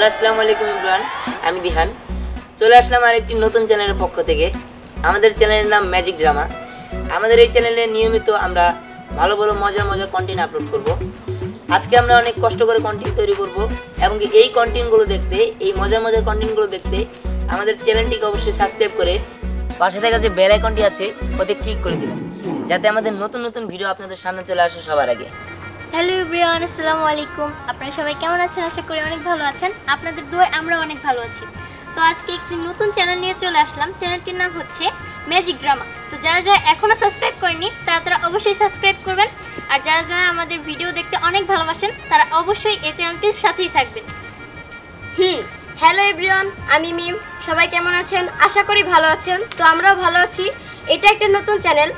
Hello আসসালামু আলাইকুম ইমরান, আমি দিহান চলে আসলাম আর একটি নতুন চ্যানেলের পক্ষ থেকে। আমাদের চ্যানেলের নাম ম্যাজিক ড্রামা। আমাদের এই চ্যানেলে নিয়মিত আমরা ভালো ভালো মজার মজার কন্টেন্ট আপলোড করব। আজকে আমরা অনেক কষ্ট করে কন্টেন্ট তৈরি করব এবং এই কন্টেন্টগুলো দেখতে, এই মজার মজার কন্টেন্টগুলো দেখতে আমাদের চ্যানেলটিকে অবশ্যই সাবস্ক্রাইব করে পাশে থাকা যে বেল আইকনটি আছে ওতে ক্লিক করে দিবেন, যাতে আমাদের নতুন নতুন ভিডিও আপনাদের সামনে চলে আসে সবার আগে। হ্যালো এভরিওয়ান, আসসালামু আলাইকুম। আপনারা সবাই কেমন আছেন? আশা করি অনেক ভালো আছেন। আপনাদের দোয়ায় আমরা অনেক ভালো আছি। তো আজকে একটি নতুন চ্যানেল নিয়ে চলে আসলাম। চ্যানেলটির নাম হচ্ছে ম্যাজিক ড্রামা। তো যারা যারা এখনও সাবস্ক্রাইব করেনি তারা অবশ্যই সাবস্ক্রাইব করবেন, আর যারা যারা আমাদের ভিডিও দেখতে অনেক ভালোবাসেন তারা অবশ্যই এই চ্যানেলটির সাথেই থাকবেন। হ্যালো এভরিওয়ান, আমি মিম। সবাই কেমন আছেন? আশা করি ভালো আছেন। তো আমরাও ভালো আছি। এটা একটা নতুন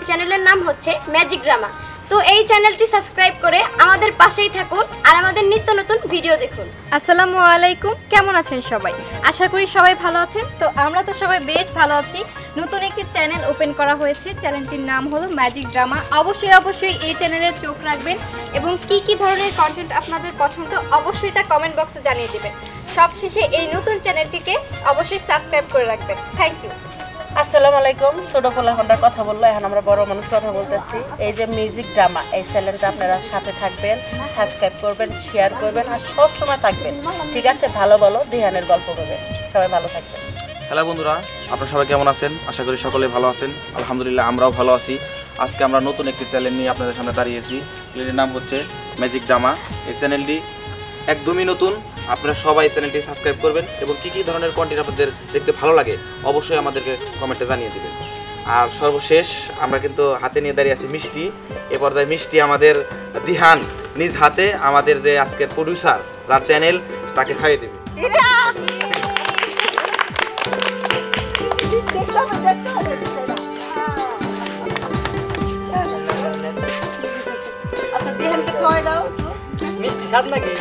চ্যানেলের নাম হচ্ছে ম্যাজিক ড্রামা। তো এই চ্যানেলটি সাবস্ক্রাইব করে আমাদের পাশেই থাকুন আর আমাদের নিত্য নতুন ভিডিও দেখুন। আসসালামু আলাইকুম, কেমন আছেন সবাই? আশা করি সবাই ভালো আছেন। তো আমরা তো সবাই বেশ ভালো আছি। নতুন একটি চ্যানেল ওপেন করা হয়েছে, চ্যানেলটির নাম হলো ম্যাজিক ড্রামা। অবশ্যই এই চ্যানেলে চোখ রাখবেন এবং কি ধরনের কন্টেন্ট আপনাদের পছন্দ অবশ্যই তা কমেন্ট বক্সে জানিয়ে দেবেন। সবশেষে এই নতুন চ্যানেলটিকে অবশ্যই সাবস্ক্রাইব করে রাখবেন। Thank you. আসসালামু আলাইকুম। ছোট ফলাফলটার কথা বললো, এখন আমরা বড় মানুষ কথা বলতেছি। এই যে মিউজিক ড্রামা, এই চ্যানেলটা আপনারা সাথে থাকবেন, সাবস্ক্রাইব করবেন, শেয়ার করবেন আর সব সময় থাকবেন, ঠিক আছে? ভালো ভালো দিহানের গল্প করবেন। সবাই ভালো থাকবেন। হ্যালো বন্ধুরা, আপনারা সবাই কেমন আছেন? আশা করি সকলে ভালো আছেন। আলহামদুলিল্লাহ আমরাও ভালো আছি। আজকে আমরা নতুন একটি চ্যানেল নিয়ে আপনাদের সামনে দাঁড়িয়েছি। চ্যানেলটির নাম হচ্ছে ম্যাজিক ড্রামা। এই চ্যানেলটি একদমই নতুন। আপনারা সবাই চ্যানেলটি সাবস্ক্রাইব করবেন এবং কী ধরনের কন্টেন্ট আপনাদের দেখতে ভালো লাগে অবশ্যই আমাদেরকে কমেন্টে জানিয়ে দেবেন। আর সর্বশেষ আমরা কিন্তু হাতে নিয়ে দাঁড়িয়ে আছি মিষ্টি। এ পর্যায়ে মিষ্টি আমাদের দিহান নিজ হাতে আমাদের যে আজকের প্রডিউসার, যার চ্যানেল, তাকে খাইয়ে দেবে। মিষ্টি স্বাদ লাগে।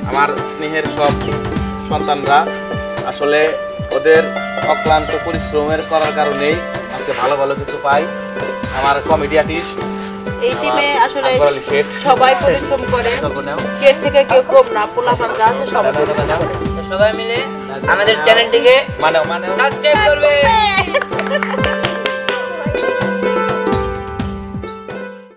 আমার স্নেহের সব সন্তানরা আসলে ওদের অক্লান্ত পরিশ্রমের করার কারণেই আজকে ভালো ভালো কিছু পাই। আমার কমেডি আর্টিস্ট এই টিমে আসলে সবাই পরিশ্রম করে, কে থেকে কেউ কম না। পোলাপান যা আছে সবাই মিলে আমাদের চ্যানেলটিকে সাবস্ক্রাইব করবে।